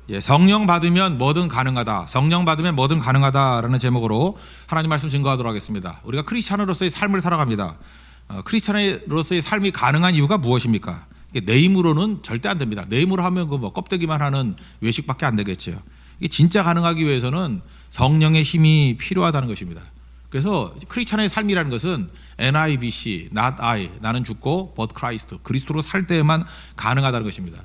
예, 성령 받으면 뭐든 가능하다. 성령 받으면 뭐든 가능하다라는 제목으로 하나님 말씀 증거하도록 하겠습니다. 우리가 크리스찬으로서의 삶을 살아갑니다. 크리스찬으로서의 삶이 가능한 이유가 무엇입니까? 내 힘으로는 절대 안 됩니다. 내 힘으로 하면 그 뭐 껍데기만 하는 외식밖에 안 되겠죠. 이게 진짜 가능하기 위해서는 성령의 힘이 필요하다는 것입니다. 그래서 크리스찬의 삶이라는 것은 NIBC, not I, 나는 죽고 but Christ, 그리스도로 살 때에만 가능하다는 것입니다.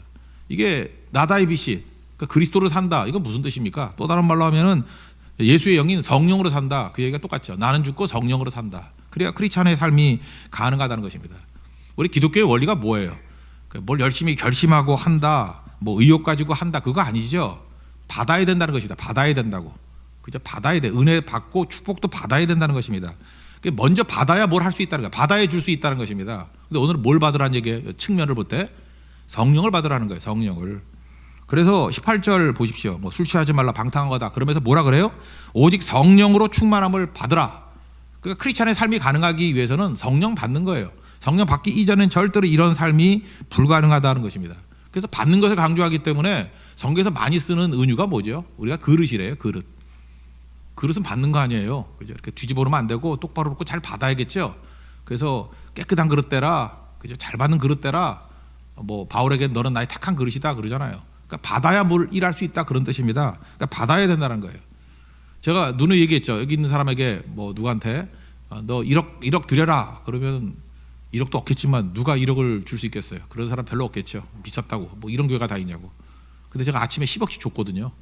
이게 not IBC, 그러니까 그리스도로 산다. 이건 무슨 뜻입니까? 또 다른 말로 하면은 예수의 영인 성령으로 산다. 그 얘기가 똑같죠. 나는 죽고 성령으로 산다. 그래야 크리스찬의 삶이 가능하다는 것입니다. 우리 기독교의 원리가 뭐예요? 뭘 열심히 결심하고 한다, 뭐 의욕 가지고 한다, 그거 아니죠. 받아야 된다는 것입니다. 받아야 된다고. 그죠? 받아야 돼. 은혜 받고 축복도 받아야 된다는 것입니다. 먼저 받아야 뭘 할 수 있다는 거예요. 받아야 줄 수 있다는 것입니다. 근데 오늘은 뭘 받으라는 얘기예요? 측면을 볼 때 성령을 받으라는 거예요. 성령을. 그래서 18절 보십시오. 뭐 술 취하지 말라, 방탕한 거다. 그러면서 뭐라 그래요? 오직 성령으로 충만함을 받으라. 그러니까 크리스찬의 삶이 가능하기 위해서는 성령 받는 거예요. 성령 받기 이전엔 절대로 이런 삶이 불가능하다는 것입니다. 그래서 받는 것을 강조하기 때문에 성경에서 많이 쓰는 은유가 뭐죠? 우리가 그릇이래요. 그릇. 그릇은 받는 거 아니에요. 그죠? 이렇게 뒤집어 놓으면 안 되고 똑바로 놓고 잘 받아야겠죠. 그래서 깨끗한 그릇 대라. 그죠? 잘 받는 그릇 대라. 뭐 바울에게 너는 나의 택한 그릇이다 그러잖아요. 그러니까 받아야 뭘 일할 수 있다 그런 뜻입니다. 그러니까 받아야 된다는 거예요. 제가 누누이 얘기했죠. 여기 있는 사람에게 뭐 누구한테 너 1억 드려라. 그러면 1억도 없겠지만 누가 1억을 줄 수 있겠어요? 그런 사람 별로 없겠죠. 미쳤다고. 뭐 이런 교회가 다 있냐고. 근데 제가 아침에 10억씩 줬거든요.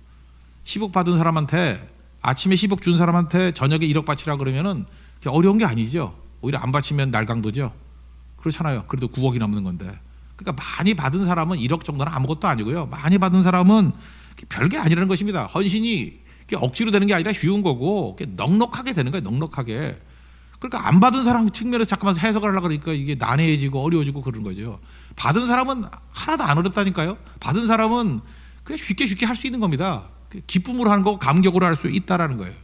10억 받은 사람한테 아침에 10억 준 사람한테 저녁에 1억 바치라 그러면은 어려운 게 아니죠. 오히려 안 바치면 날강도죠. 그렇잖아요. 그래도 9억이 남는 건데. 그러니까 많이 받은 사람은 1억 정도는 아무것도 아니고요. 많이 받은 사람은 별게 아니라는 것입니다. 헌신이 억지로 되는 게 아니라 쉬운 거고 넉넉하게 되는 거예요. 넉넉하게. 그러니까 안 받은 사람 측면에서 잠깐만 해석을 하려고 하니까 이게 난해해지고 어려워지고 그런 거죠. 받은 사람은 하나도 안 어렵다니까요. 받은 사람은 그냥 쉽게 할 수 있는 겁니다. 기쁨으로 하는 거고 감격으로 할 수 있다라는 거예요.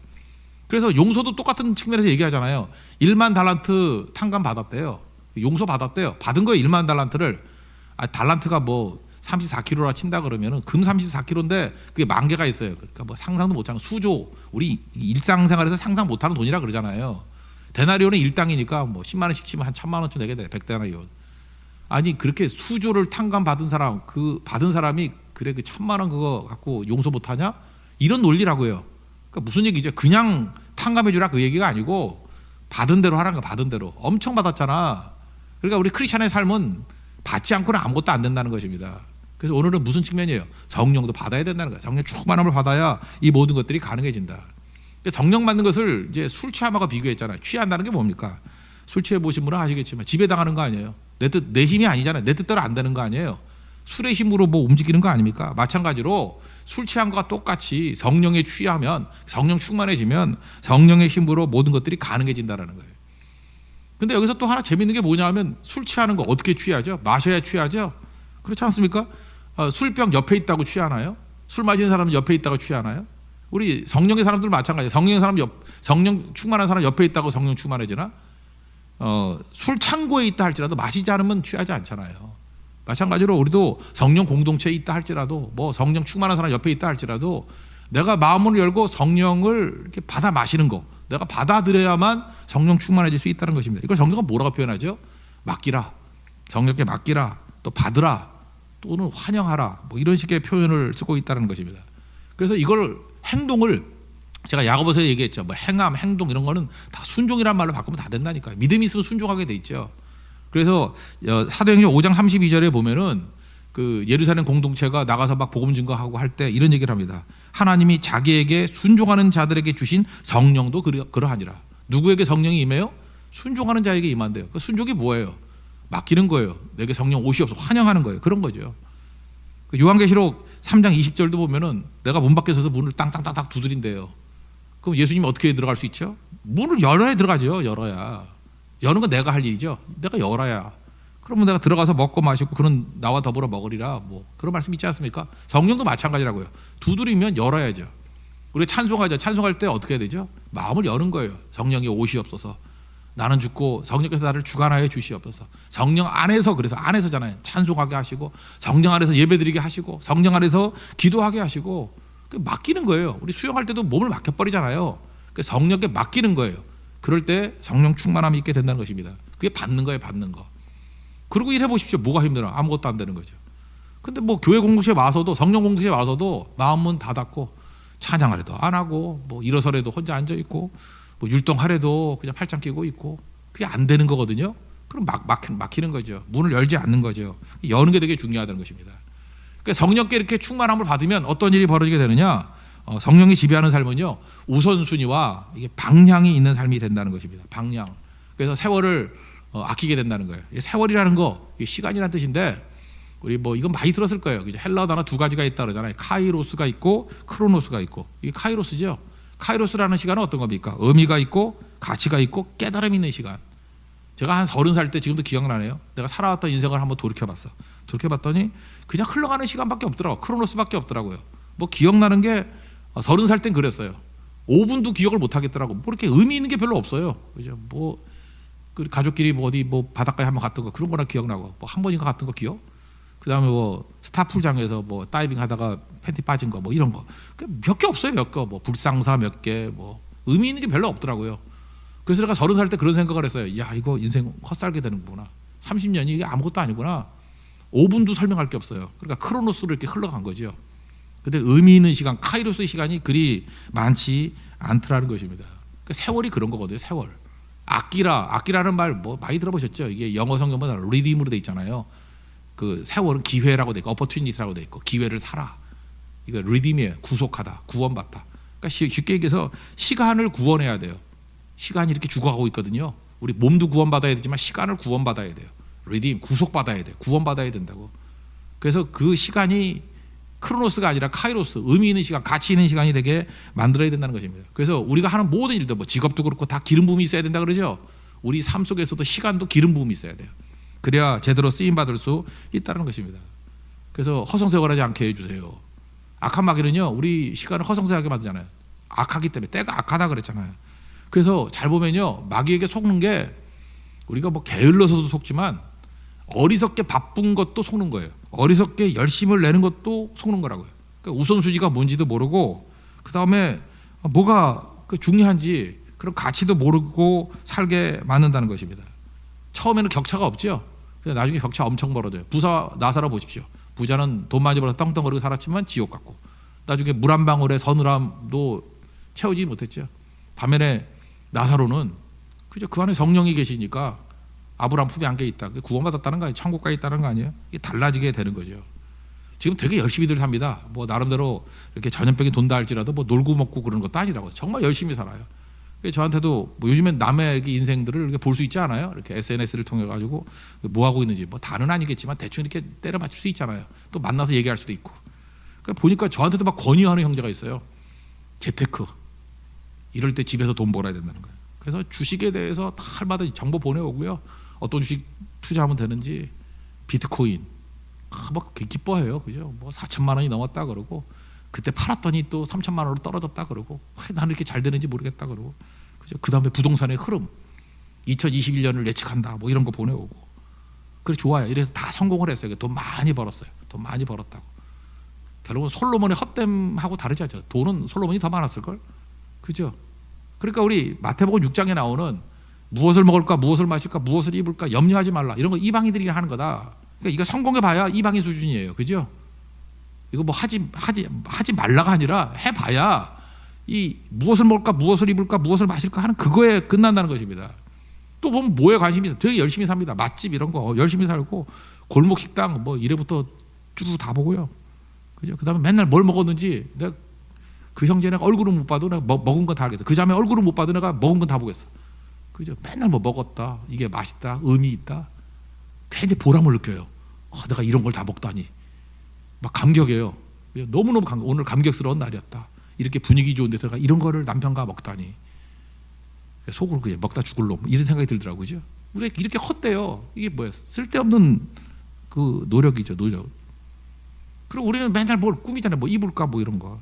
그래서 용서도 똑같은 측면에서 얘기하잖아요. 1만 달란트 탕감 받았대요. 용서 받았대요. 받은 거예요. 1만 달란트를. 달란트가 뭐 34kg라 친다 그러면은 금 34kg인데 그게 만 개가 있어요. 그러니까 뭐 상상도 못하는 수조. 우리 일상생활에서 상상 못하는 돈이라 그러잖아요. 데나리온은 일당이니까 뭐 10만 원씩 치면 한 1000만 원쯤 되게 돼. 100데나리온. 아니 그렇게 수조를 탕감 받은 사람, 그 받은 사람이 그래 그 1000만 원 그거 갖고 용서 못하냐? 이런 논리라고요. 그러니까 무슨 얘기죠? 그냥 탕감해주라 그 얘기가 아니고 받은 대로 하라는 거. 받은 대로 엄청 받았잖아. 그러니까 우리 크리스찬의 삶은 받지 않고는 아무것도 안 된다는 것입니다. 그래서 오늘은 무슨 측면이에요? 성령도 받아야 된다는 거예요. 성령 충만함을 받아야 이 모든 것들이 가능해진다. 성령 받는 것을 이제 술 취함하고 비교했잖아요. 취한다는 게 뭡니까? 술 취해 보신 분은 아시겠지만 지배당하는 거 아니에요. 내 힘이 아니잖아요. 내 뜻대로 안 되는 거 아니에요. 술의 힘으로 뭐 움직이는 거 아닙니까? 마찬가지로 술 취한 것과 똑같이 성령에 취하면, 성령 충만해지면 성령의 힘으로 모든 것들이 가능해진다는 거예요. 근데 여기서 또 하나 재밌는 게 뭐냐 하면 술 취하는 거 어떻게 취하죠? 마셔야 취하죠? 그렇지 않습니까? 술병 옆에 있다고 취하나요? 술 마시는 사람은 옆에 있다고 취하나요? 우리 성령의 사람들 마찬가지예요. 성령 충만한 사람 옆에 있다고 성령 충만해지나? 술 창고에 있다 할지라도 마시지 않으면 취하지 않잖아요. 마찬가지로 우리도 성령 공동체에 있다 할지라도 뭐 성령 충만한 사람 옆에 있다 할지라도 내가 마음을 열고 성령을 이렇게 받아 마시는 거, 내가 받아들여야만 성령 충만해질 수 있다는 것입니다. 이걸 성경은 뭐라고 표현하죠? 맡기라, 성령께 맡기라, 또 받으라, 또는 환영하라, 뭐 이런 식의 표현을 쓰고 있다는 것입니다. 그래서 이걸 행동을 제가 야고보서에 얘기했죠. 뭐 행함, 행동 이런 거는 다 순종이란 말로 바꾸면 다 된다니까요. 믿음이 있으면 순종하게 돼 있죠. 그래서 사도행전 5장 32절에 보면은 그 예루살렘 공동체가 나가서 막 복음 증거하고 할 때 이런 얘기를 합니다. 하나님이 자기에게 순종하는 자들에게 주신 성령도 그러하니라. 누구에게 성령이 임해요? 순종하는 자에게 임한대요. 그 순종이 뭐예요? 맡기는 거예요. 내게 성령 오시옵소서, 환영하는 거예요. 그런 거죠. 요한계시록 3장 20절도 보면은 내가 문 밖에 서서 문을 땅땅땅땅 두드린대요. 그럼 예수님이 어떻게 들어갈 수 있죠? 문을 열어야 들어가죠. 열어야. 여는 건 내가 할 일이죠. 내가 열어야. 그러면 내가 들어가서 먹고 마시고 그는 나와 더불어 먹으리라. 뭐 그런 말씀 있지 않습니까? 성령도 마찬가지라고요. 두드리면 열어야죠. 우리 찬송하죠. 찬송할 때 어떻게 해야 되죠? 마음을 여는 거예요. 성령이 오시옵소서. 나는 죽고 성령께서 나를 주관하여 주시옵소서. 성령 안에서, 그래서 안에서잖아요. 찬송하게 하시고 성령 안에서 예배드리게 하시고 성령 안에서 기도하게 하시고 맡기는 거예요. 우리 수영할 때도 몸을 맡겨버리잖아요. 성령께 맡기는 거예요. 그럴 때 성령 충만함이 있게 된다는 것입니다. 그게 받는 거예요, 받는 거. 그리고 일해 보십시오. 뭐가 힘들어? 아무것도 안 되는 거죠. 근데 뭐 교회 공동체에 와서도, 성령 공동체에 와서도 마음 문 닫았고 찬양하래도 안 하고 뭐 일어서래도 혼자 앉아 있고 뭐 율동하래도 그냥 팔짱 끼고 있고, 그게 안 되는 거거든요. 그럼 막히는 거죠. 문을 열지 않는 거죠. 여는 게 되게 중요하다는 것입니다. 그러니까 성령께 이렇게 충만함을 받으면 어떤 일이 벌어지게 되느냐? 성령이 지배하는 삶은요, 우선순위와 이게 방향이 있는 삶이 된다는 것입니다. 방향. 그래서 세월을 아끼게 된다는 거예요. 세월이라는 거, 시간이라는 뜻인데, 우리 뭐 이건 많이 들었을 거예요. 헬라어 단어 두 가지가 있다 그러잖아요. 카이로스가 있고 크로노스가 있고. 이게 카이로스죠. 카이로스라는 시간은 어떤 겁니까? 의미가 있고 가치가 있고 깨달음 있는 시간. 제가 한 30살 때, 지금도 기억나네요. 내가 살아왔던 인생을 한번 돌이켜봤어. 돌이켜봤더니 그냥 흘러가는 시간밖에 없더라고. 크로노스밖에 없더라고요. 뭐 기억나는 게 30살 땐 그랬어요. 5분도 기억을 못 하겠더라고. 뭐 이렇게 의미 있는 게 별로 없어요. 그죠? 뭐 가족끼리 뭐 어디 뭐 바닷가에 한번 갔던 거 그런 거나 기억나고, 뭐 한 번인가 갔던 거 기억? 그다음에 뭐 스타풀장에서 뭐 다이빙 하다가 팬티 빠진 거 뭐 이런 거 몇 개 없어요. 몇 개. 뭐 불상사 몇 개, 뭐 의미 있는 게 별로 없더라고요. 그래서 내가 30살 때 그런 생각을 했어요. 야, 이거 인생 헛살게 되는구나. 30년이 이게 아무것도 아니구나. 5분도 설명할 게 없어요. 그러니까 크로노스로 이렇게 흘러간 거죠. 근데 의미 있는 시간, 카이로스의 시간이 그리 많지 않더라는 것입니다. 그러니까 세월이 그런 거거든요. 세월. 아끼라는 말 뭐 많이 들어보셨죠? 이게 영어 성경 보면 리딤으로 돼 있잖아요. 그 세월은 기회라고 돼 있고 opportunity라고 돼 있고, 기회를 살아. 이거 리딤이에요. 구속하다, 구원받다. 그러니까 쉽게 얘기해서 시간을 구원해야 돼요. 시간이 이렇게 죽어가고 있거든요. 우리 몸도 구원받아야 되지만 시간을 구원받아야 돼요. 리딤, 구속받아야 돼요. 구원받아야 된다고. 그래서 그 시간이 크로노스가 아니라 카이로스, 의미 있는 시간, 가치 있는 시간이 되게 만들어야 된다는 것입니다. 그래서 우리가 하는 모든 일도, 뭐 직업도 그렇고 다 기름 부음이 있어야 된다 그러죠. 우리 삶 속에서도 시간도 기름 부음이 있어야 돼요. 그래야 제대로 쓰임 받을 수 있다는 것입니다. 그래서 허송세월하지 않게 해주세요. 악한 마귀는요, 우리 시간을 허송세월하게 만들잖아요. 악하기 때문에, 때가 악하다 그랬잖아요. 그래서 잘 보면요, 마귀에게 속는 게, 우리가 뭐 게을러서도 속지만 어리석게 바쁜 것도 속는 거예요. 어리석게 열심을 내는 것도 속는 거라고요. 그러니까 우선순위가 뭔지도 모르고, 그 다음에 뭐가 중요한지 그런 가치도 모르고 살게 만든다는 것입니다. 처음에는 격차가 없죠. 나중에 격차 엄청 벌어져요. 부자 나사로 보십시오. 부자는 돈 많이 벌어서 떵떵거리고 살았지만 지옥 같고, 나중에 물 한 방울에 서늘함도 채우지 못했죠. 반면에 나사로는 그죠, 그 안에 성령이 계시니까 아브라함 품에 안겨 있다. 구원받았다는 거 아니에요? 천국 가 있다는 거 아니에요? 이게 달라지게 되는 거죠. 지금 되게 열심히들 삽니다. 뭐 나름대로 이렇게 전염병이 돈다 할지라도 뭐 놀고 먹고 그런 것도 아니라고. 정말 열심히 살아요. 저한테도 뭐 요즘엔 남의 인생들을 볼 수 있지 않아요? 이렇게 SNS를 통해 가지고 뭐 하고 있는지, 뭐 다는 아니겠지만 대충 이렇게 때려 맞출 수 있잖아요. 또 만나서 얘기할 수도 있고. 그러니까 보니까 저한테도 막 권유하는 형제가 있어요. 재테크. 이럴 때 집에서 돈 벌어야 된다는 거예요. 그래서 주식에 대해서 다 할마다 정보 보내오고요. 어떤 주식 투자하면 되는지, 비트코인 막 기뻐해요. 그죠? 뭐 4천만 원이 넘었다 그러고, 그때 팔았더니 또 3천만 원으로 떨어졌다 그러고, 왜 나는 이렇게 잘 되는지 모르겠다 그러고, 그죠? 그 다음에 부동산의 흐름, 2021년을 예측한다, 뭐 이런 거 보내오고, 그래 좋아요. 이래서 다 성공을 했어요. 돈 많이 벌었어요. 돈 많이 벌었다고. 결국은 솔로몬의 헛됨하고 다르지 않죠. 돈은 솔로몬이 더 많았을 걸, 그죠? 그러니까 우리 마태복음 6장에 나오는 무엇을 먹을까, 무엇을 마실까, 무엇을 입을까 염려하지 말라, 이런 거 이방인들이 하는 거다. 그러니까 이거 성공해 봐야 이방인 수준이에요, 그죠? 이거 뭐 하지 말라가 아니라 해봐야 이 무엇을 먹을까, 무엇을 입을까, 무엇을 마실까 하는 그거에 끝난다는 것입니다. 또 보면 뭐에 관심이 있어? 되게 열심히 삽니다. 맛집 이런 거 열심히 살고, 골목 식당 뭐 이래부터 쭉 다 보고요, 그죠? 그다음에 맨날 뭘 먹었는지, 내가 그 형제 내가 얼굴은 못 봐도 내가 먹은 건 다 알겠어. 그 자매 얼굴은 못 봐도 내가 먹은 건 다 보겠어, 그죠? 맨날 뭐 먹었다, 이게 맛있다, 의미 있다, 괜히 보람을 느껴요. 내가 이런 걸 다 먹다니 막 감격해요. 너무너무 오늘 감격스러운 날이었다. 이렇게 분위기 좋은 데서 이런 거를 남편과 먹다니 속으로 그냥 먹다 죽을 놈, 이런 생각이 들더라고요. 그죠? 우리가 이렇게 헛돼요. 이게 뭐야? 쓸데없는 그 노력이죠, 노력. 그리고 우리는 맨날 뭘 꾸미잖아요. 뭐 입을까 뭐 이런 거.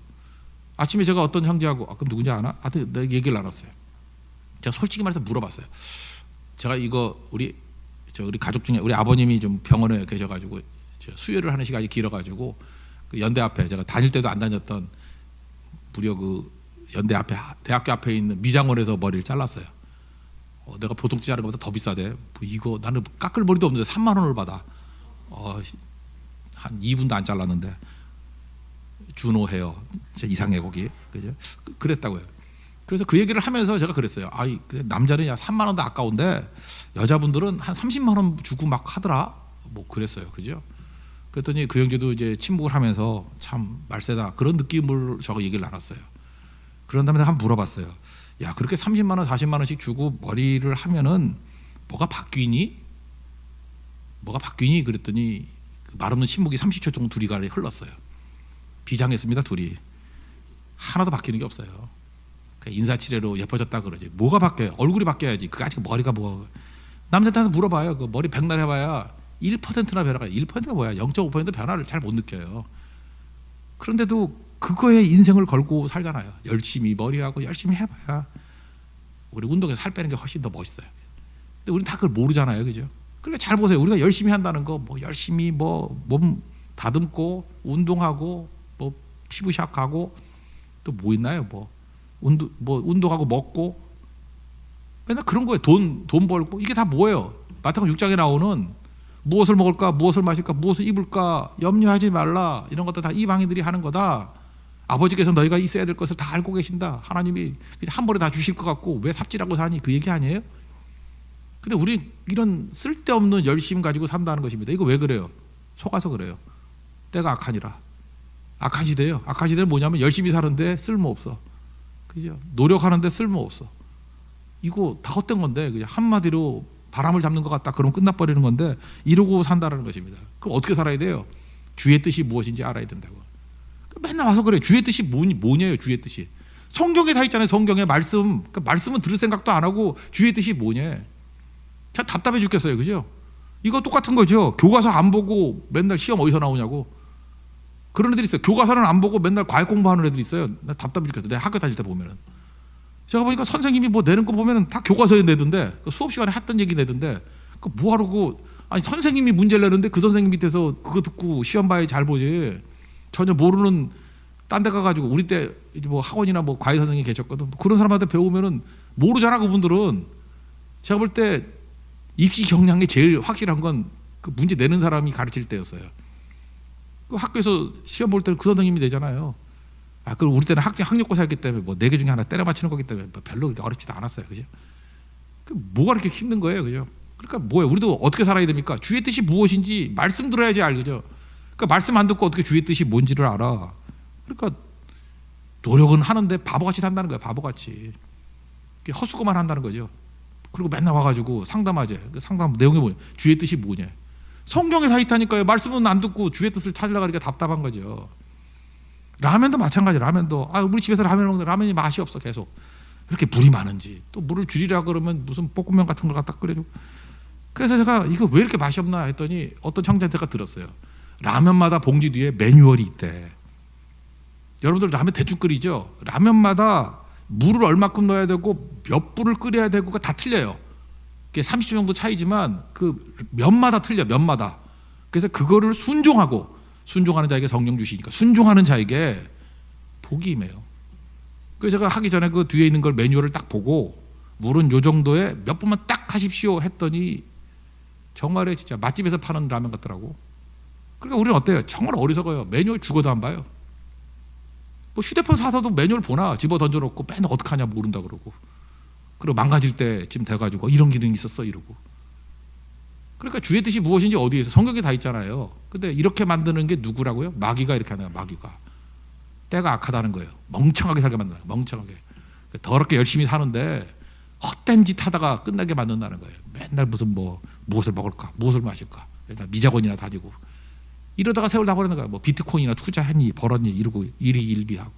아침에 제가 어떤 형제하고, 그럼 누군지 아나? 하여튼 내가 얘기를 나눴어요. 제가 솔직히 말해서 물어봤어요. 제가 이거 우리 가족 중에 우리 아버님이 좀 병원에 계셔가지고 수혈을 하는 시간이 길어가지고 그 연대 앞에 제가 다닐 때도 안 다녔던 무려 그 연대 앞에 대학교 앞에 있는 미장원에서 머리를 잘랐어요. 내가 보통 자르는 것보다 더 비싸대. 뭐 이거 나는 깎을 머리도 없는데 3만 원을 받아. 한 2분도 안 잘랐는데 준호 헤어 진짜 이상해 거기 그죠? 그랬다고요. 그래서 그 얘기를 하면서 제가 그랬어요. 아이 남자는 야 3만 원도 아까운데 여자분들은 한 30만 원 주고 막 하더라. 뭐 그랬어요, 그죠? 그랬더니 그 형제도 이제 침묵을 하면서 참 말세다 그런 느낌으로 저거 얘기를 나눴어요. 그런 다음에 한번 물어봤어요. 야 그렇게 30만 원, 40만 원씩 주고 머리를 하면은 뭐가 바뀌니? 뭐가 바뀌니? 그랬더니 그 말없는 침묵이 30초 정도 둘이 흘렀어요. 비장했습니다, 둘이. 하나도 바뀌는 게 없어요. 인사치레로 예뻐졌다 그러지. 뭐가 바뀌어요? 얼굴이 바뀌어야지. 그 아직 머리가 뭐. 남자한테 물어봐요. 그 머리 백날 해봐야 1%나 변화가. 1%가 뭐야? 0.5% 변화를 잘 못 느껴요. 그런데도 그거에 인생을 걸고 살잖아요. 열심히 머리하고 열심히 해봐야 우리 운동에서 살 빼는 게 훨씬 더 멋있어요. 근데 우리는 다 그걸 모르잖아요, 그죠? 그러니까 잘 보세요. 우리가 열심히 한다는 거, 뭐 열심히 뭐 몸 다듬고 운동하고 뭐 피부샥하고 또 뭐 있나요? 뭐 운동하고 먹고 맨날 그런 거예요. 돈 벌고 이게 다 뭐예요? 마태복음 6장에 나오는 무엇을 먹을까, 무엇을 마실까, 무엇을 입을까 염려하지 말라 이런 것도 다 이방인들이 하는 거다. 아버지께서 너희가 있어야 될 것을 다 알고 계신다. 하나님이 한 번에 다 주실 것 같고 왜 삽질하고 사니 그 얘기 아니에요? 근데 우리 이런 쓸데없는 열심 가지고 산다는 것입니다. 이거 왜 그래요? 속아서 그래요. 때가 악하니라. 악한 시대예요. 악한 시대는 뭐냐면 열심히 사는데 쓸모없어. 그죠? 노력하는데 쓸모없어. 이거 다 헛된 건데 그냥 한마디로 바람을 잡는 것 같다 그러면 끝나버리는 건데 이러고 산다는 것입니다. 그럼 어떻게 살아야 돼요? 주의 뜻이 무엇인지 알아야 된다고. 맨날 와서 그래. 주의 뜻이 뭐냐요? 주의 뜻이. 성경에 다 있잖아요. 성경에 말씀. 그러니까 말씀은 들을 생각도 안 하고 주의 뜻이 뭐냐. 참 답답해 죽겠어요. 그죠? 이거 똑같은 거죠. 교과서 안 보고 맨날 시험 어디서 나오냐고. 그런 애들이 있어요. 교과서는 안 보고 맨날 과외 공부하는 애들이 있어요. 나 답답해 죽겠어. 내가 학교 다닐 때 보면은. 제가 보니까 선생님이 뭐 내는 거 보면은 다 교과서에 내던데 수업 시간에 했던 얘기 내던데 그 뭐하러고 아니 선생님이 문제를 내는데 그 선생님 밑에서 그거 듣고 시험 봐야 잘 보지. 전혀 모르는 딴 데 가가지고 우리 때 뭐 학원이나 뭐 과외 선생님이 계셨거든. 그런 사람한테 배우면은 모르잖아 그분들은. 제가 볼 때 입시 경향이 제일 확실한 건 그 문제 내는 사람이 가르칠 때였어요. 그 학교에서 시험 볼 때는 그 선생님이 내잖아요. 그 우리 때는 학력고사였기 때문에 뭐 4개 중에 하나 때려 맞히는 거기 때문에 별로 그렇게 어렵지도 않았어요, 그죠? 뭐가 그렇게 힘든 거예요, 그죠? 그러니까 뭐예요? 우리도 어떻게 살아야 됩니까? 주의 뜻이 무엇인지 말씀 들어야지 알죠. 그러니까 말씀 안 듣고 어떻게 주의 뜻이 뭔지를 알아? 그러니까 노력은 하는데 바보같이 산다는 거예요, 바보같이. 헛수고만 한다는 거죠. 그리고 맨날 와가지고 상담하지. 그 상담 내용이 뭐냐? 주의 뜻이 뭐냐? 성경에 다 있다니까요. 말씀은 안 듣고 주의 뜻을 찾으려고 하니까 답답한 거죠. 라면도 마찬가지. 라면도 우리 집에서 라면 먹는데 라면이 맛이 없어 계속. 이렇게 물이 많은지 또 물을 줄이라 그러면 무슨 볶음면 같은 걸 갖다 끓여주고. 그래서 제가 이거 왜 이렇게 맛이 없나 했더니 어떤 형제한테 제가 들었어요. 라면마다 봉지 뒤에 매뉴얼이 있대. 여러분들 라면 대충 끓이죠. 라면마다 물을 얼마큼 넣어야 되고 몇 불을 끓여야 되고가 다 틀려요. 그게 30초 정도 차이지만 그 면마다 틀려. 면마다. 그래서 그거를 순종하는 자에게 성령 주시니까 순종하는 자에게 복이 임해요. 그래서 제가 하기 전에 그 뒤에 있는 걸 매뉴얼을 딱 보고 물은 요 정도에 몇 분만 딱 하십시오 했더니 정말에 진짜 맛집에서 파는 라면 같더라고. 그러니까 우리는 어때요? 정말 어리석어요. 매뉴얼 죽어도 안 봐요. 뭐 휴대폰 사서도 매뉴얼 보나 집어 던져놓고 맨날 어떡하냐 모른다 그러고. 그리고 망가질 때쯤 돼가지고 이런 기능이 있었어 이러고. 그러니까 주의 뜻이 무엇인지 어디에서 성경에 다 있잖아요. 근데 이렇게 만드는 게 누구라고요? 마귀가 이렇게 하는 거예요. 마귀가. 때가 악하다는 거예요. 멍청하게 살게 만든다. 멍청하게. 더럽게 열심히 사는데 헛된 짓 하다가 끝나게 만든다는 거예요. 맨날 무엇을 먹을까, 무엇을 마실까, 미자곤이나 다지고 이러다가 세월 다 버리는 거야. 뭐 비트코인이나 투자했니, 벌었니 이러고 일희일비하고.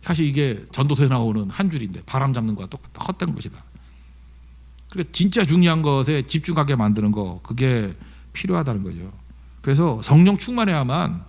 사실 이게 전도서에 나오는 한 줄인데 바람 잡는 거와 똑같다. 헛된 것이다. 그러니까 진짜 중요한 것에 집중하게 만드는 거 그게 필요하다는 거죠. 그래서 성령 충만해야만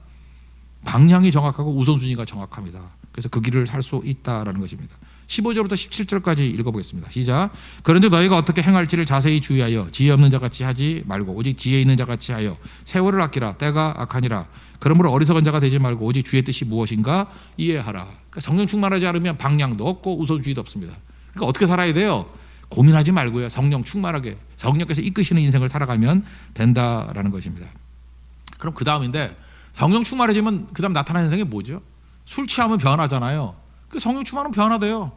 방향이 정확하고 우선순위가 정확합니다. 그래서 그 길을 살 수 있다라는 것입니다. 15절부터 17절까지 읽어보겠습니다. 시작. 그런즉 너희가 어떻게 행할지를 자세히 주의하여 지혜 없는 자같이 하지 말고 오직 지혜 있는 자같이 하여 세월을 아끼라. 때가 악하니라. 그러므로 어리석은 자가 되지 말고 오직 주의 뜻이 무엇인가 이해하라. 그러니까 성령 충만하지 않으면 방향도 없고 우선주의도 없습니다. 그러니까 어떻게 살아야 돼요? 고민하지 말고요. 성령 충만하게 성령께서 이끄시는 인생을 살아가면 된다라는 것입니다. 그럼 그 다음인데 성령 충만해지면 그 다음 나타나는 현상이 뭐죠? 술 취하면 변하잖아요. 그 성령 충만은 변화돼요.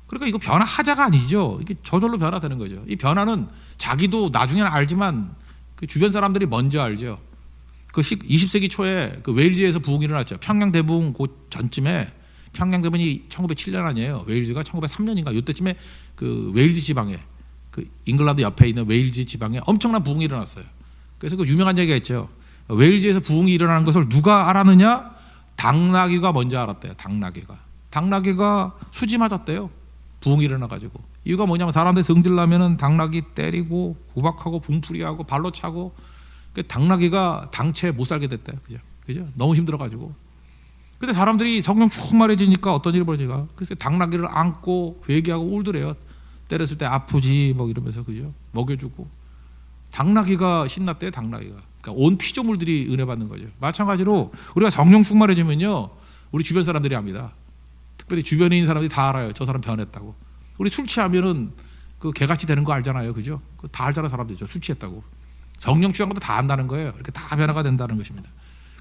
그러니까 이거 변화하자가 아니죠. 이게 저절로 변화되는 거죠. 이 변화는 자기도 나중에는 알지만 그 주변 사람들이 먼저 알죠. 그 20세기 초에 그 웨일즈에서 부흥이 일어났죠. 평양 대부흥 그 전쯤에 평양 대부흥이 1907년 아니에요. 웨일즈가 1903년인가 이때쯤에 그 웨일즈 지방에 그 잉글랜드 옆에 있는 웨일즈 지방에 엄청난 부흥이 일어났어요. 그래서 그 유명한 얘기가 있죠. 웨일즈에서 부흥이 일어나는 것을 누가 알았느냐? 당나귀가 먼저 알았대요. 당나귀가 수지 맞았대요. 부흥이 일어나가지고. 이유가 뭐냐면 사람들이 성질나면은 당나귀 때리고 구박하고 분풀이하고 발로 차고 그 당나귀가 당체 못 살게 됐대요. 그죠? 너무 힘들어가지고. 근데 사람들이 성령 충만해지니까 어떤 일이 벌어지가? 글쎄 당나귀를 안고 회개하고 울더래요. 때렸을 때 아프지 뭐 이러면서 그죠? 먹여주고. 당나귀가 신났대요. 당나귀가. 그러니까 온 피조물들이 은혜 받는 거죠. 마찬가지로 우리가 성령 충만해지면요, 우리 주변 사람들이 압니다. 특별히 주변에 있는 사람들이 다 알아요. 저 사람 변했다고. 우리 술 취하면은 그 개같이 되는 거 알잖아요, 그죠? 다 알잖아요, 사람들이죠. 술 취했다고. 성령 취한 것도 다 안다는 거예요. 이렇게 다 변화가 된다는 것입니다.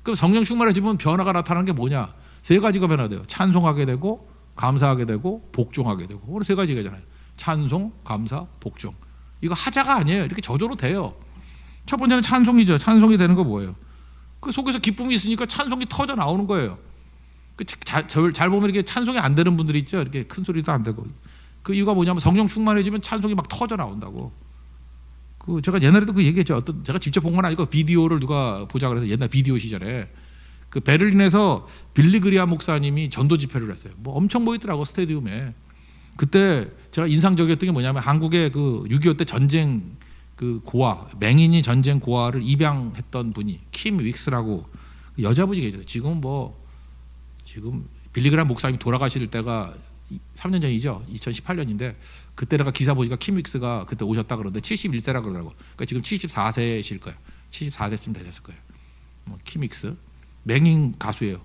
그럼 성령 충만해지면 변화가 나타나는 게 뭐냐? 세 가지가 변화돼요. 찬송하게 되고, 감사하게 되고, 복종하게 되고. 오늘 세 가지잖아요. 찬송, 감사, 복종. 이거 하자가 아니에요. 이렇게 저절로 돼요. 첫 번째는 찬송이죠. 찬송이 되는 거 뭐예요? 그 속에서 기쁨이 있으니까 찬송이 터져 나오는 거예요. 잘 보면 이렇게 찬송이 안 되는 분들이 있죠. 이렇게 큰 소리도 안 되고. 그 이유가 뭐냐면 성령 충만해지면 찬송이 막 터져 나온다고. 그 제가 옛날에도 그 얘기했죠. 제가 직접 본 건 아니고 비디오를 누가 보자 그래서 옛날 비디오 시절에 그 베를린에서 빌리 그리암 목사님이 전도 집회를 했어요. 뭐 엄청 모이더라고 스테디움에. 그때 제가 인상적이었던 게 뭐냐면 한국의 그 6.25 때 전쟁 그 고아, 맹인이 전쟁 고아를 입양했던 분이 킴 윅스라고 여자분이 계세요. 지금 빌리 그리암 목사님이 돌아가실 때가 3년 전이죠. 2018년인데 그때 내가 기사 보니까 킴 윅스가 그때 오셨다 그러는데 71세라 그러더라고. 그러니까 지금 74세실 거예요. 74세쯤 되셨을 거예요. 킴 윅스 맹인 가수예요.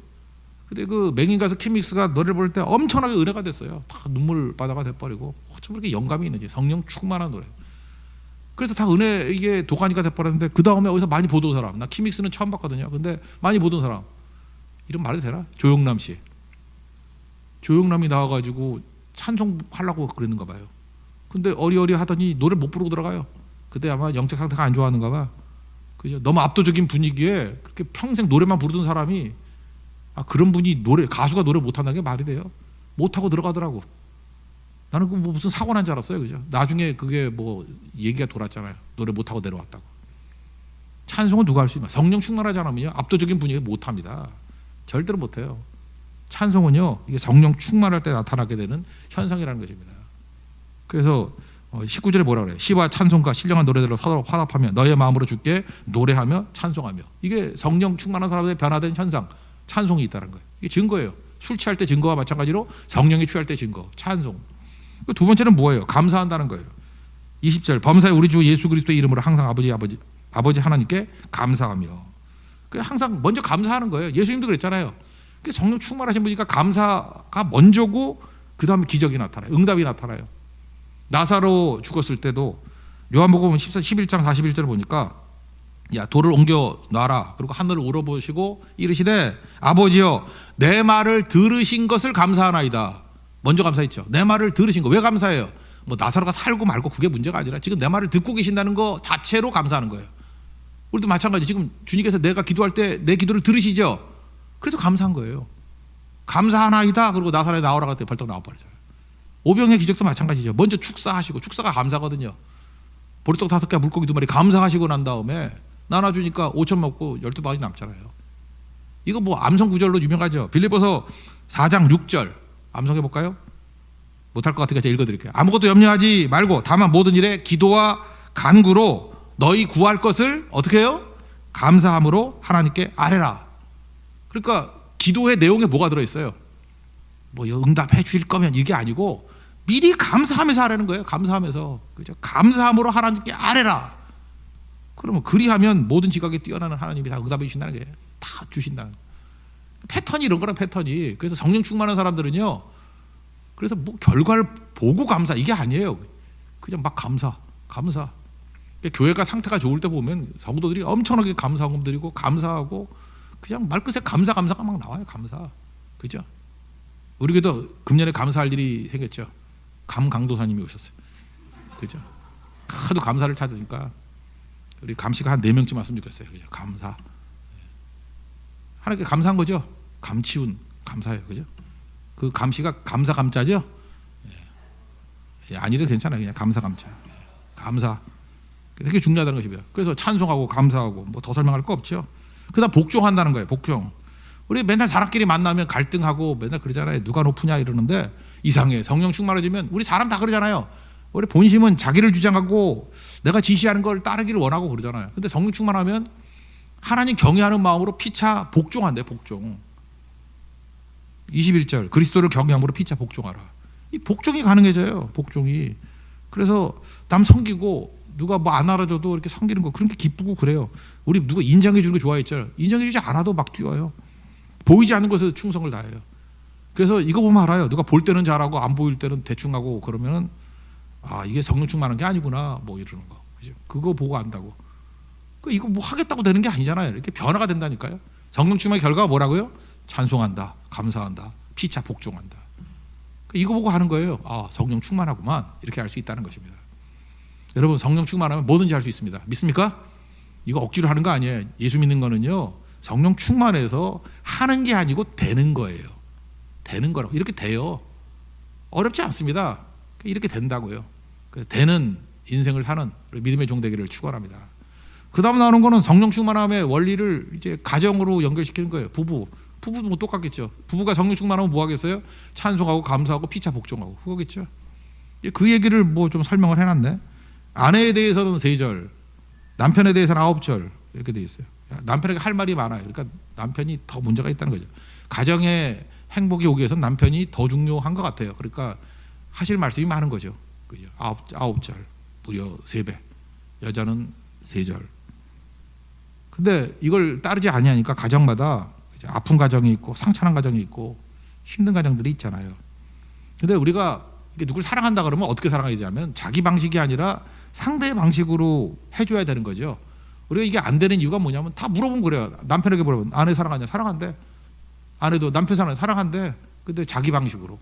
근데 그 맹인 가수 킴 윅스가 노래를 부를 때 엄청나게 은혜가 됐어요. 다 눈물 바다가 돼버리고 어쩜 그렇게 영감이 있는지 성령 충만한 노래. 그래서 다 은혜 이게 도가니가 돼버렸는데 그 다음에 어디서 많이 보던 사람, 나 킴 윅스는 처음 봤거든요. 근데 많이 보던 사람 이름 말해도 되나? 조영남 씨. 조영남이 나와가지고 찬송하려고 그랬는가 봐요. 근데 어리어리 하더니 노래를 못 부르고 들어가요. 그때 아마 영적 상태가 안 좋아하는가 봐. 그죠? 너무 압도적인 분위기에 그렇게 평생 노래만 부르던 사람이 그런 분이 가수가 노래 못한다는 게 말이 돼요? 못하고 들어가더라고. 나는 그 무슨 사고 난 줄 알았어요. 그죠? 나중에 그게 뭐 얘기가 돌았잖아요. 노래 못하고 내려왔다고. 찬송은 누가 할 수 있나? 성령 충만하지 않으면요, 압도적인 분위기에 못합니다. 절대로 못해요. 찬송은요, 이게 성령 충만할 때 나타나게 되는 현상이라는 것입니다. 그래서 19절에 뭐라 그래요? 시와 찬송과 신령한 노래들로 서로 화답하며 너의 마음으로 주께 노래하며 찬송하며. 이게 성령 충만한 사람들의 변화된 현상, 찬송이 있다는 거예요. 이게 증거예요. 술 취할 때 증거와 마찬가지로 성령이 취할 때 증거, 찬송. 두 번째는 뭐예요? 감사한다는 거예요. 20절 범사에 우리 주 예수 그리스도의 이름으로 항상 아버지 하나님께 감사하며. 항상 먼저 감사하는 거예요. 예수님도 그랬잖아요. 성령 충만하신 분이니까 감사가 먼저고 그 다음에 기적이 나타나요. 응답이 나타나요. 나사로 죽었을 때도 요한복음 11장 41절 보니까 야 돌을 옮겨 놔라. 그리고 하늘을 우러보시고 이르시되 아버지여 내 말을 들으신 것을 감사하나이다. 먼저 감사했죠. 내 말을 들으신 거. 왜 감사해요? 뭐 나사로가 살고 말고 그게 문제가 아니라 지금 내 말을 듣고 계신다는 거 자체로 감사하는 거예요. 우리도 마찬가지. 지금 주님께서 내가 기도할 때 내 기도를 들으시죠. 그래서 감사한 거예요. 감사하나이다. 그리고 나사로에 나오라 그랬더니 벌떡 나와버리잖아요. 오병의 기적도 마찬가지죠. 먼저 축사하시고, 축사가 감사거든요. 보리떡 5개 물고기 2마리 감사하시고 난 다음에 나눠주니까 5천 먹고 12바가지 남잖아요. 이거 뭐 암송 구절로 유명하죠. 빌립보서 4장 6절 암송해 볼까요? 못할 것 같으니까 제가 읽어드릴게요. 아무것도 염려하지 말고 다만 모든 일에 기도와 간구로 너희 구할 것을 어떻게 해요? 감사함으로 하나님께 아뢰라. 그러니까 기도의 내용에 뭐가 들어있어요? 뭐 응답해 주실 거면 이게 아니고 미리 감사하면서 하라는 거예요. 감사하면서. 그죠? 감사함으로 하나님께 아뢰라. 그러면 그리하면 모든 지각에 뛰어나는 하나님이 다 응답해 주신다는 거예요. 다 주신다는 거예요. 패턴이 이런 거랑 패턴이. 그래서 성령 충만한 사람들은요. 그래서 뭐 결과를 보고 감사 이게 아니에요. 그냥 막 감사. 교회가 상태가 좋을 때 보면 성도들이 엄청나게 감사금 드리고 감사하고 그냥 말끝에 감사가 막 나와요. 감사. 그죠? 우리 교회도 금년에 감사할 일이 생겼죠. 감강도사님이 오셨어요. 그죠? 하도 감사를 찾으니까 우리 감씨가 한 4명쯤 왔으면 좋겠어요. 그죠? 감사. 하나님께 감사한 거죠. 감치운 감사예요. 그죠? 그 감씨가 감사죠? 예, 아니래도 괜찮아요. 그냥 감사. 감사. 되게 중요하다는 것입니다. 그래서 찬송하고 감사하고 뭐 더 설명할 거 없죠. 그다음 복종한다는 거예요. 복종. 우리 맨날 사람끼리 만나면 갈등하고 맨날 그러잖아요. 누가 높으냐 이러는데 이상해. 성령 충만해지면 우리 사람 다 그러잖아요. 우리 본심은 자기를 주장하고 내가 지시하는 걸 따르기를 원하고 그러잖아요. 근데 성령 충만하면 하나님 경외하는 마음으로 피차 복종한대. 복종. 21절 그리스도를 경외함으로 피차 복종하라. 이 복종이 가능해져요. 복종이. 그래서 남 섬기고 누가 뭐 안 알아줘도 이렇게 섬기는 거 그렇게 기쁘고 그래요. 우리 누가 인정해 주는 거 좋아했잖아요. 인정해 주지 않아도 막 뛰어요. 보이지 않는 것에 충성을 다해요. 그래서 이거 보면 알아요. 누가 볼 때는 잘하고 안 보일 때는 대충 하고 그러면은 아 이게 성령 충만한 게 아니구나 뭐 이러는 거. 그죠? 그거 보고 안다고. 이거 뭐 하겠다고 되는 게 아니잖아요. 이렇게 변화가 된다니까요. 성령 충만의 결과가 뭐라고요? 찬송한다, 감사한다, 피차 복종한다. 이거 보고 하는 거예요. 아 성령 충만하구만 이렇게 알 수 있다는 것입니다. 여러분 성령 충만하면 뭐든지 할 수 있습니다. 믿습니까? 이거 억지로 하는 거 아니에요. 예수 믿는 거는요. 성령 충만해서 하는 게 아니고 되는 거예요. 되는 거라고. 이렇게 돼요. 어렵지 않습니다. 이렇게 된다고요. 그래서 되는 인생을 사는 믿음의 종 되기를 축원합니다. 그 다음 나오는 거는 성령 충만함의 원리를 이제 가정으로 연결시키는 거예요. 부부도 뭐 똑같겠죠. 부부가 성령 충만하면 뭐 하겠어요? 찬송하고 감사하고 피차 복종하고 그거겠죠. 그 얘기를 뭐 좀 설명을 해놨네. 아내에 대해서는 3절, 남편에 대해서는 9절 이렇게 돼 있어요. 남편에게 할 말이 많아요. 그러니까 남편이 더 문제가 있다는 거죠. 가정의 행복이 오기 위해서는 남편이 더 중요한 것 같아요. 그러니까 하실 말씀이 많은 거죠. 그죠? 9절, 무려 3배. 여자는 3절. 근데 이걸 따르지 아니하니까 가정마다 아픈 가정이 있고 상처난 가정이 있고 힘든 가정들이 있잖아요. 근데 우리가 누굴 사랑한다 그러면 어떻게 사랑해야 되냐면 자기 방식이 아니라 상대의 방식으로 해줘야 되는 거죠. 우리가 이게 안 되는 이유가 뭐냐면 다 물어보면 그래요. 남편에게 물어보면 아내 사랑하냐? 사랑한대. 아내도 남편 사랑한대. 근데 자기 방식으로.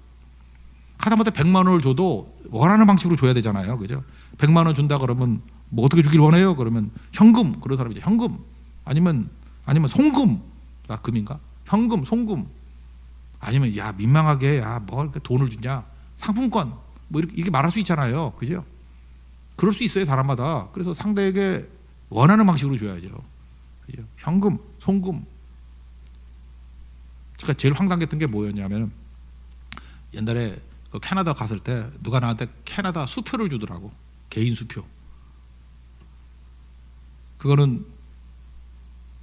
하다못해 100만 원을 줘도 원하는 방식으로 줘야 되잖아요. 그죠? 100만 원 준다 그러면 뭐 어떻게 주길 원해요? 그러면 현금. 그런 사람이죠. 현금. 아니면 송금. 나 금인가? 현금, 송금. 아니면 야 민망하게 야 뭐 이렇게 돈을 주냐? 상품권. 뭐 이렇게 말할 수 있잖아요. 그죠? 그럴 수 있어요. 사람마다. 그래서 상대에게 원하는 방식으로 줘야죠. 그죠? 현금, 송금. 제가 제일 황당했던 게 뭐였냐면 옛날에 그 캐나다 갔을 때 누가 나한테 캐나다 수표를 주더라고. 개인 수표. 그거는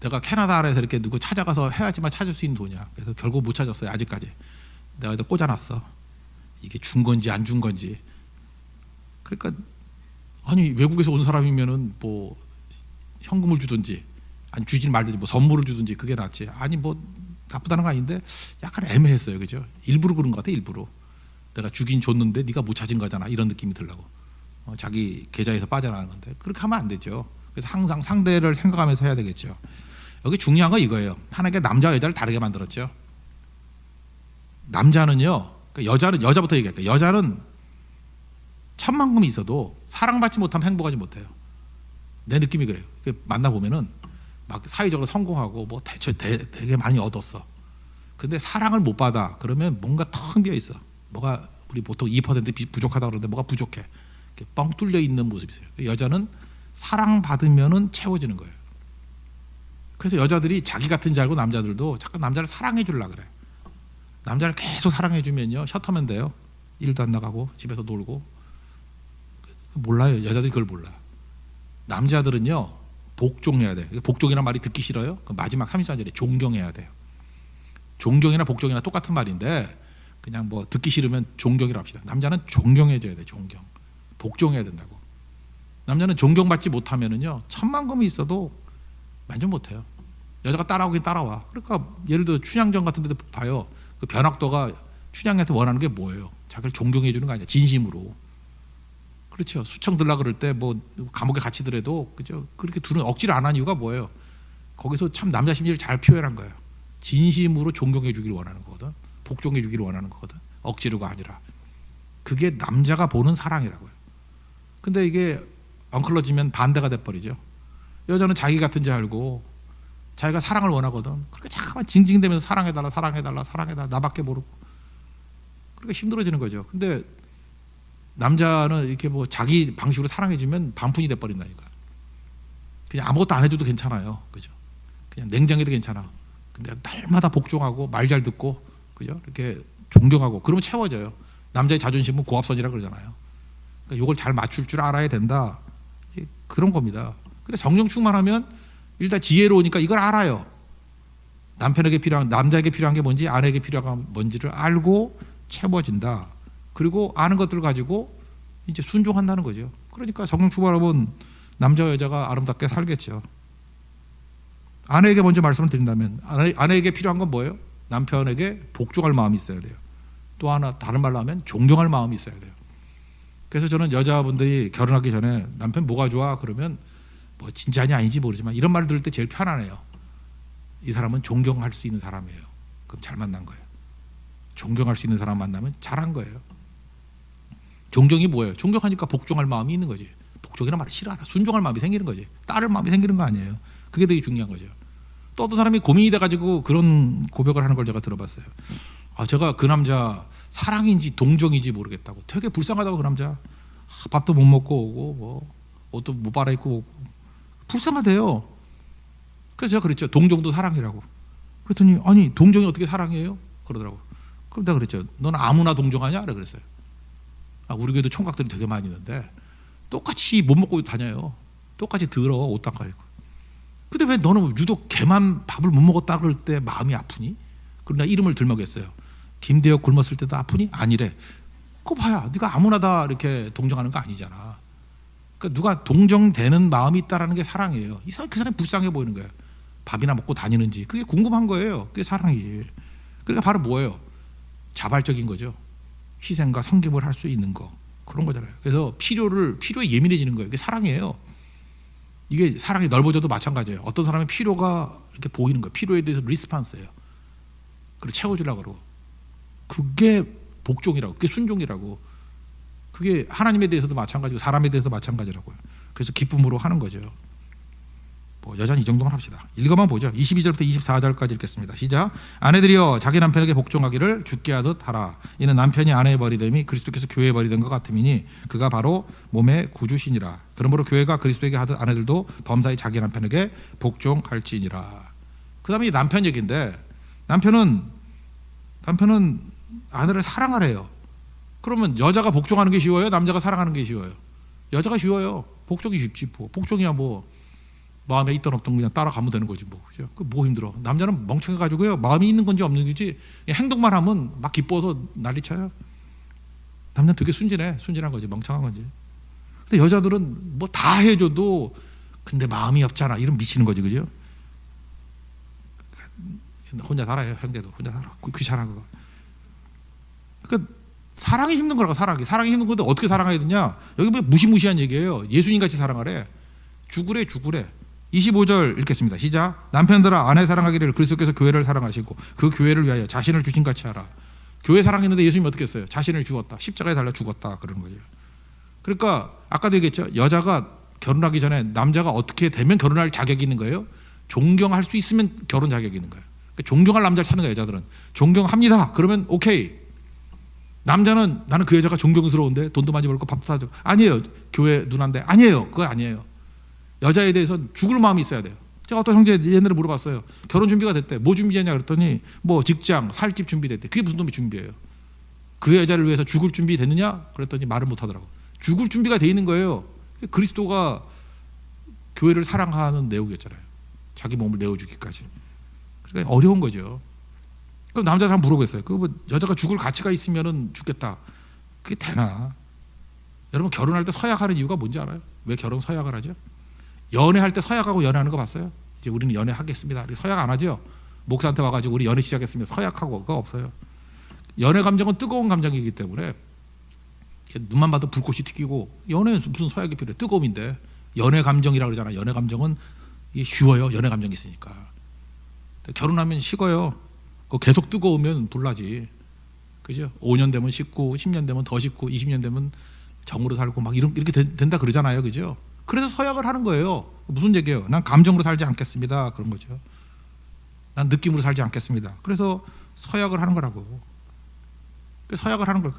내가 캐나다 안에서 이렇게 누구 찾아가서 해야지만 찾을 수 있는 돈이야. 그래서 결국 못 찾았어요. 아직까지. 내가 여기다 꽂아놨어. 이게 준 건지 안 준 건지. 그러니까 아니 외국에서 온 사람이면은 뭐 현금을 주든지 아니 주지 말든지 뭐 선물을 주든지 그게 낫지. 아니 뭐 나쁘다는 거 아닌데 약간 애매했어요. 그죠? 일부러 그런 것 같아. 일부러. 내가 주긴 줬는데 네가 못 찾은 거잖아. 이런 느낌이 들라고. 자기 계좌에서 빠져나가는 건데 그렇게 하면 안 되죠. 그래서 항상 상대를 생각하면서 해야 되겠죠. 여기 중요한 건 이거예요. 하나님께 남자와 여자를 다르게 만들었죠. 남자는요. 여자는 여자부터 얘기할게요. 여자는 천만금이 있어도 사랑받지 못하면 행복하지 못해요. 내 느낌이 그래요. 만나 보면은 막 사회적으로 성공하고 뭐 되게 많이 얻었어. 근데 사랑을 못 받아. 그러면 뭔가 텅 비어 있어. 뭐가 우리 보통 2% 부족하다 그러는데 뭐가 부족해. 이렇게 뻥 뚫려 있는 모습이 있어요. 여자는 사랑 받으면은 채워지는 거예요. 그래서 여자들이 자기 같은 줄 알고 남자들도 자꾸 남자를 사랑해 주려고 그래. 남자를 계속 사랑해 주면요 셔터맨 돼요. 일도 안 나가고 집에서 놀고. 몰라요. 여자들이 그걸 몰라. 남자들은요 복종해야 돼. 복종이란 말이 듣기 싫어요. 그 마지막 33절에 존경해야 돼요. 존경이나 복종이나 똑같은 말인데 그냥 뭐 듣기 싫으면 존경이라 합시다. 남자는 존경해줘야 돼. 존경. 복종해야 된다고. 남자는 존경받지 못하면은요, 천만 금이 있어도 만족 못해요. 여자가 따라오긴 따라와. 그러니까 예를 들어 춘향전 같은 데도 봐요. 그 변학도가 춘향한테 원하는 게 뭐예요? 자기를 존경해 주는 거 아니야. 진심으로. 그렇죠. 수청 들라 그럴 때 뭐 감옥에 같이 들어도 그죠. 그렇게 둘은 억지를 안 한 이유가 뭐예요? 거기서 참 남자 심리를 잘 표현한 거예요. 진심으로 존경해 주기를 원하는 거거든. 복종해 주기를 원하는 거거든. 억지로가 아니라. 그게 남자가 보는 사랑이라고요. 근데 이게 엉클러지면 반대가 돼버리죠. 여자는 자기 같은 줄 알고 자기가 사랑을 원하거든. 그렇게 잠깐만 징징대면서 사랑해달라, 사랑해달라, 사랑해달라, 나밖에 모르고. 그러니까 힘들어지는 거죠. 근데 남자는 이렇게 뭐 자기 방식으로 사랑해주면 반푼이 돼버린다니까. 그냥 아무것도 안 해줘도 괜찮아요. 그죠? 그냥 냉장해도 괜찮아. 근데 날마다 복종하고 말 잘 듣고, 그죠? 이렇게 존경하고 그러면 채워져요. 남자의 자존심은 고압선이라 그러잖아요. 그러니까 이걸 잘 맞출 줄 알아야 된다. 그런 겁니다. 근데 성령 충만하면 일단 지혜로우니까 이걸 알아요. 남편에게 필요한, 남자에게 필요한 게 뭔지, 아내에게 필요한 게 뭔지를 알고 채워진다. 그리고 아는 것들을 가지고 이제 순종한다는 거죠. 그러니까 성령 충만하면 남자와 여자가 아름답게 살겠죠. 아내에게 먼저 말씀을 드린다면 아내에게 필요한 건 뭐예요? 남편에게 복종할 마음이 있어야 돼요. 또 하나 다른 말로 하면 존경할 마음이 있어야 돼요. 그래서 저는 여자분들이 결혼하기 전에 남편 뭐가 좋아? 그러면 뭐 진짜냐 아닌지 모르지만 이런 말을 들을 때 제일 편하네요. 이 사람은 존경할 수 있는 사람이에요. 그럼 잘 만난 거예요. 존경할 수 있는 사람 만나면 잘한 거예요. 존경이 뭐예요? 존경하니까 복종할 마음이 있는 거지. 복종이란 말을 싫어하다. 순종할 마음이 생기는 거지. 따를 마음이 생기는 거 아니에요. 그게 되게 중요한 거죠. 또 어떤 사람이 고민이 돼가지고 그런 고백을 하는 걸 제가 들어봤어요. 제가 그 남자 사랑인지 동정인지 모르겠다고. 되게 불쌍하다고. 그 남자 밥도 못 먹고 오고 뭐 옷도 못 갈아입고 오고 불쌍하대요. 그래서 제가 그랬죠. 동정도 사랑이라고. 그랬더니 아니 동정이 어떻게 사랑이에요? 그러더라고. 그럼 내가 그랬죠. 너는 아무나 동정하냐? 그랬어요. 우리 교회도 총각들이 되게 많이 있는데 똑같이 못 먹고 다녀요. 똑같이 더러워. 옷도 안 갈아입고. 근데 왜 너는 유독 걔만 밥을 못 먹었다 그럴 때 마음이 아프니? 그러나 이름을 들먹였어요. 김대혁 굶었을 때도 아프니? 아니래. 그거 봐야 네가 아무나 다 이렇게 동정하는 거 아니잖아. 그러니까 누가 동정되는 마음이 있다라는 게 사랑이에요. 이 사람 그 사람이 불쌍해 보이는 거예요. 밥이나 먹고 다니는지 그게 궁금한 거예요. 그게 사랑이에요. 그러니까 바로 뭐예요? 자발적인 거죠. 희생과 섬김을 할 수 있는 거 그런 거잖아요. 그래서 필요에 예민해지는 거예요. 이게 사랑이에요. 이게 사랑이 넓어져도 마찬가지예요. 어떤 사람의 필요가 이렇게 보이는 거예요. 필요에 대해서 리스판스예요. 그리고 채워주려고 그러고 그게 복종이라고, 그게 순종이라고. 그게 하나님에 대해서도 마찬가지고 사람에 대해서도 마찬가지라고요. 그래서 기쁨으로 하는 거죠. 뭐 여전히 이 정도만 합시다. 읽어만 보죠. 22절부터 24절까지 읽겠습니다. 시작. 아내들이여 자기 남편에게 복종하기를 주께 하듯 하라. 이는 남편이 아내의 버리됨이 그리스도께서 교회에 버리된 것 같음이니 그가 바로 몸의 구주시니라. 그러므로 교회가 그리스도에게 하듯 아내들도 범사히 자기 남편에게 복종할지니라. 그 다음에 남편 얘기인데 남편은 아내를 사랑하래요. 그러면 여자가 복종하는 게 쉬워요? 남자가 사랑하는 게 쉬워요? 여자가 쉬워요. 복종이 쉽지 뭐. 복종이야 뭐 마음에 있던 없던 그냥 따라가면 되는 거지 뭐. 그죠? 그 뭐 힘들어. 남자는 멍청해가지고요. 마음이 있는 건지 없는 건지 행동만 하면 막 기뻐서 난리쳐요. 남자는 되게 순진한 거지. 멍청한 거지. 근데 여자들은 뭐 다 해줘도 근데 마음이 없잖아. 이런 미치는 거지. 그죠? 혼자 살아요. 형제도 혼자 살아. 귀찮아. 그러니까 사랑이 힘든 거라고. 사랑이 힘든 건데 어떻게 사랑해야 되냐. 여기 뭐 무시무시한 얘기예요. 예수님같이 사랑하래. 죽으래. 25절 읽겠습니다. 시작. 남편들아 아내 사랑하기를 그리스도께서 교회를 사랑하시고 그 교회를 위하여 자신을 주신 같이 하라. 교회 사랑했는데 예수님이 어떻게 했어요? 자신을 주었다. 십자가에 달려 죽었다. 그런 거죠. 그러니까 아까도 얘기했죠. 여자가 결혼하기 전에 남자가 어떻게 되면 결혼할 자격이 있는 거예요? 존경할 수 있으면 결혼 자격이 있는 거예요. 그러니까 존경할 남자를 찾는 거예요. 여자들은. 존경합니다. 그러면 오케이. 남자는 나는 그 여자가 존경스러운데 돈도 많이 벌고 밥도 사주고 아니에요. 교회 누나인데 아니에요. 그거 아니에요. 여자에 대해서 죽을 마음이 있어야 돼요. 제가 어떤 형제 옛날에 물어봤어요. 결혼 준비가 됐대. 뭐 준비했냐 그랬더니 뭐 직장, 살집 준비됐대. 그게 무슨 놈의 준비예요? 그 여자를 위해서 죽을 준비 됐느냐? 그랬더니 말을 못 하더라고. 죽을 준비가 돼 있는 거예요. 그리스도가 교회를 사랑하는 내용이었잖아요. 자기 몸을 내어주기까지. 그러니까 어려운 거죠. 그럼 남자들 한번 물어보겠어요. 그 뭐 여자가 죽을 가치가 있으면은 죽겠다. 그게 되나? 여러분 결혼할 때 서약하는 이유가 뭔지 알아요? 왜 결혼 서약을 하죠? 연애할 때 서약하고 연애하는 거 봤어요? 이제 우리는 연애하겠습니다. 서약 안 하죠? 목사한테 와가지고 우리 연애 시작했습니다. 서약하고 그거 없어요. 연애 감정은 뜨거운 감정이기 때문에 눈만 봐도 불꽃이 튀기고 연애는 무슨 서약이 필요해? 뜨거움인데 연애 감정이라고 그러잖아. 연애 감정은 이게 쉬워요. 연애 감정이 있으니까. 결혼하면 식어요. 계속 뜨거우면 불나지. 그죠? 5년 되면 식고 10년 되면 더 식고 20년 되면 정으로 살고 막 이렇게 된다 그러잖아요. 그죠? 그래서 서약을 하는 거예요. 무슨 얘기예요? 난 감정으로 살지 않겠습니다. 그런 거죠. 난 느낌으로 살지 않겠습니다. 그래서 서약을 하는 거라고. 서약을 하는 거예요.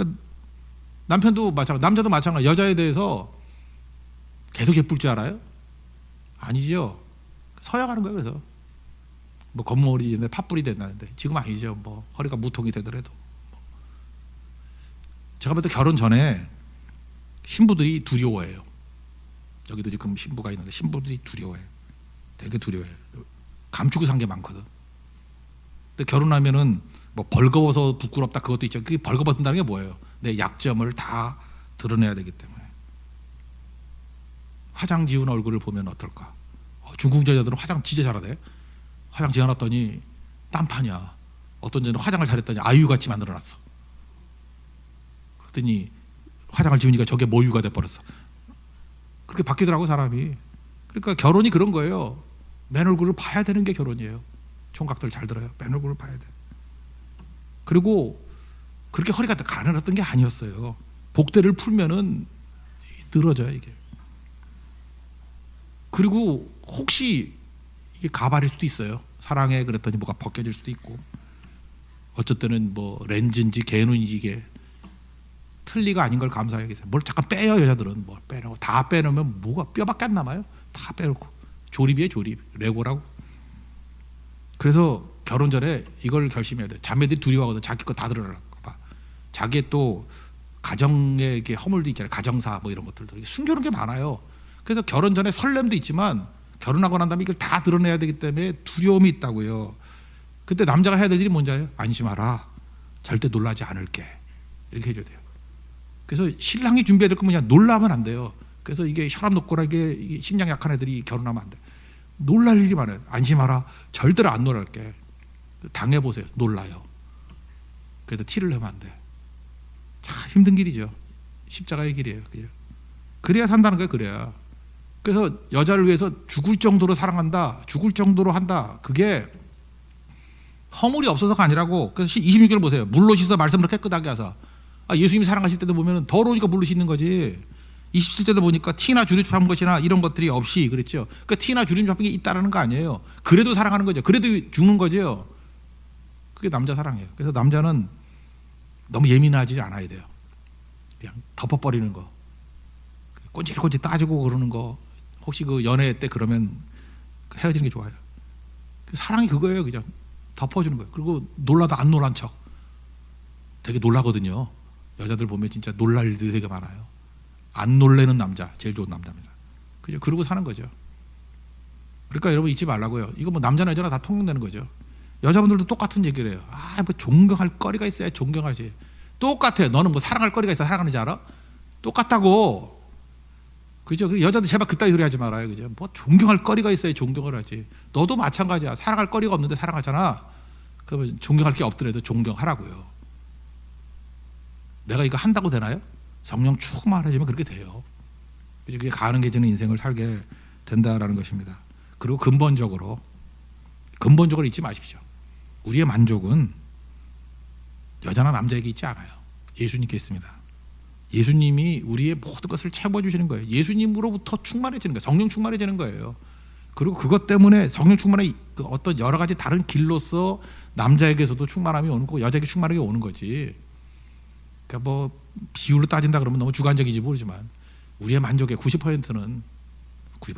남편도 마찬가지, 남자도 마찬가지. 여자에 대해서 계속 예쁠 줄 알아요? 아니죠. 서약하는 거예요. 그래서 뭐 겉머리 된다, 팥불이 된다는데 지금 아니죠. 뭐 허리가 무통이 되더라도. 제가 볼 때 결혼 전에 신부들이 두려워해요. 여기도 지금 신부가 있는데 신부들이 두려워해요. 되게 두려워해요. 감추고 산 게 많거든. 근데 결혼하면은 뭐 벌거워서 부끄럽다 그것도 있죠. 그게 벌거벗는다는 게 뭐예요? 내 약점을 다 드러내야 되기 때문에. 화장 지운 얼굴을 보면 어떨까? 중국 여자들은 화장 진짜 잘하대. 화장 지어놨더니 딴판이야. 어떤 여자는 화장을 잘했더니 아이유같이 만들어놨어. 그랬더니 화장을 지우니까 저게 모유가 돼버렸어. 그렇게 바뀌더라고 사람이. 그러니까 결혼이 그런 거예요. 맨 얼굴을 봐야 되는 게 결혼이에요. 총각들 잘 들어요. 맨 얼굴을 봐야 돼. 그리고 그렇게 허리가 가늘었던 게 아니었어요. 복대를 풀면은 늘어져요 이게. 그리고 혹시 이게 가발일 수도 있어요. 사랑해 그랬더니 뭐가 벗겨질 수도 있고. 어쩔 때는 뭐 렌즈인지 개눈인지 이게 틀니가 아닌 걸 감사해야겠어요. 뭘 잠깐 빼요 여자들은. 뭐 빼라고 다 빼놓으면 뭐가 뼈밖에 안 남아요. 다 빼놓고 조립이에요 조립. 레고라고. 그래서 결혼 전에 이걸 결심해야 돼. 자매들이 두려워하거든. 자기 거 다 드러나고 봐. 자기의 또 가정의 이게 허물도 있잖아요. 가정사 뭐 이런 것들도 숨겨놓은 게 많아요. 그래서 결혼 전에 설렘도 있지만 결혼하고 난 다음에 이걸 다 드러내야 되기 때문에 두려움이 있다고요. 그때 남자가 해야 될 일이 뭔지 알아요? 안심하라. 절대 놀라지 않을게. 이렇게 해줘야 돼요. 그래서 신랑이 준비해야 될 건 뭐냐? 놀라면 안 돼요. 그래서 이게 혈압 높거나 이게 심장 약한 애들이 결혼하면 안 돼. 놀랄 일이 많아요. 안심하라. 절대로 안 놀랄게. 당해보세요. 놀라요. 그래도 티를 내면 안 돼. 참 힘든 길이죠. 십자가의 길이에요. 그래야 산다는 거예요. 그래야. 그래서 여자를 위해서 죽을 정도로 사랑한다. 죽을 정도로 한다. 그게 허물이 없어서가 아니라고. 그래서 26절 보세요. 물로 씻어 말씀을 깨끗하게 하사. 예수님이 사랑하실 때도 보면 더러우니까 물로 씻는 거지. 27절도 보니까 티나 주름 잡은 것이나 이런 것들이 없이 그랬죠. 그 티나 주름 잡은 게 있다라는 거 아니에요. 그래도 사랑하는 거죠. 그래도 죽는 거죠. 그게 남자 사랑이에요. 그래서 남자는 너무 예민하지 않아야 돼요. 그냥 덮어버리는 거. 꼰질꼰질 따지고 그러는 거. 혹시 그 연애 때 그러면 헤어지는 게 좋아요. 사랑이 그거예요. 그냥 덮어주는 거예요. 그리고 놀라도 안 놀란 척. 되게 놀라거든요. 여자들 보면 진짜 놀랄 일들이 되게 많아요. 안 놀래는 남자 제일 좋은 남자입니다. 그죠? 그러고 사는 거죠. 그러니까 여러분 잊지 말라고요. 이거 뭐 남자나 여자나 다 통용되는 거죠. 여자분들도 똑같은 얘기를 해요. 뭐 존경할 거리가 있어야 존경하지. 똑같아. 너는 뭐 사랑할 거리가 있어 사랑하는지 알아? 똑같다고. 그죠? 여자들 제발 그따위 소리 하지 말아요. 그죠? 뭐 존경할 거리가 있어야 존경을 하지. 너도 마찬가지야. 사랑할 거리가 없는데 사랑하잖아. 그러면 존경할 게 없더라도 존경하라고요. 내가 이거 한다고 되나요? 성령 충만해지면 그렇게 돼요. 그게 가능해지는 인생을 살게 된다라는 것입니다. 그리고 근본적으로 잊지 마십시오. 우리의 만족은 여자나 남자에게 있지 않아요. 예수님께 있습니다. 예수님이 우리의 모든 것을 채워주시는 거예요. 예수님으로부터 충만해지는 거예요. 성령 충만해지는 거예요. 그리고 그것 때문에 성령 충만의 어떤 여러 가지 다른 길로서 남자에게서도 충만함이 오는 거고 여자에게 충만하게 오는 거지. 그러니까 뭐 비율로 따진다 그러면 너무 주관적이지 모르지만 우리의 만족의 90%는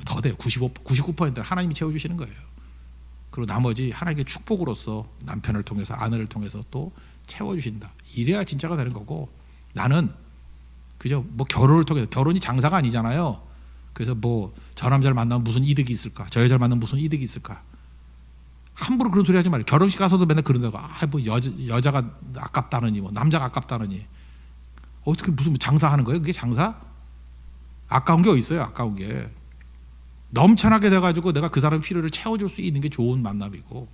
더 돼요. 99%는 하나님이 채워주시는 거예요. 그리고 나머지 하나님의 축복으로서 남편을 통해서 아내를 통해서 또 채워주신다. 이래야 진짜가 되는 거고 나는 그죠? 뭐 결혼을 통해서 결혼이 장사가 아니잖아요. 그래서 뭐 저 남자를 만나면 무슨 이득이 있을까? 저 여자를 만나면 무슨 이득이 있을까? 함부로 그런 소리 하지 말아요. 결혼식 가서도 맨날 그런다고. 뭐 여자가 아깝다느니 뭐 남자가 아깝다느니. 어떻게 무슨 장사하는 거예요? 그게 장사? 아까운 게 어디 있어요? 아까운 게. 넘쳐나게 돼가지고 내가 그 사람 필요를 채워줄 수 있는 게 좋은 만남이고,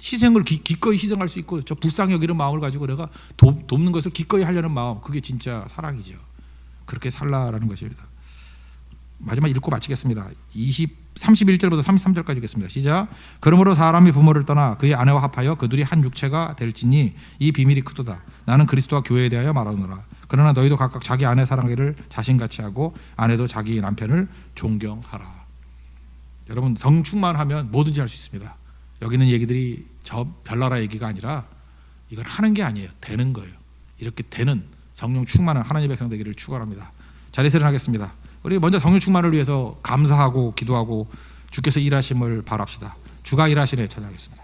희생을 기꺼이 희생할 수 있고, 저 불쌍히 여기는 마음을 가지고 내가 돕는 것을 기꺼이 하려는 마음, 그게 진짜 사랑이죠. 그렇게 살라라는 것입니다. 마지막 읽고 마치겠습니다. 31절부터 33절까지 읽겠습니다. 시작. 그러므로 사람이 부모를 떠나 그의 아내와 합하여 그들이 한 육체가 될지니 이 비밀이 크도다. 나는 그리스도와 교회에 대하여 말하노라. 그러나 너희도 각각 자기 아내 사랑하기를 자신같이 하고 아내도 자기 남편을 존경하라. 여러분, 성 충만하면 뭐든지 할 수 있습니다. 여기 있는 얘기들이 저 별나라 얘기가 아니라 이건 하는 게 아니에요. 되는 거예요. 이렇게 되는 성령 충만한 하나님의 백성 되기를 축원합니다. 자리에서 일어나겠습니다. 우리 먼저 성령 충만을 위해서 감사하고 기도하고 주께서 일하심을 바랍시다. 주가 일하시네 찬양하겠습니다.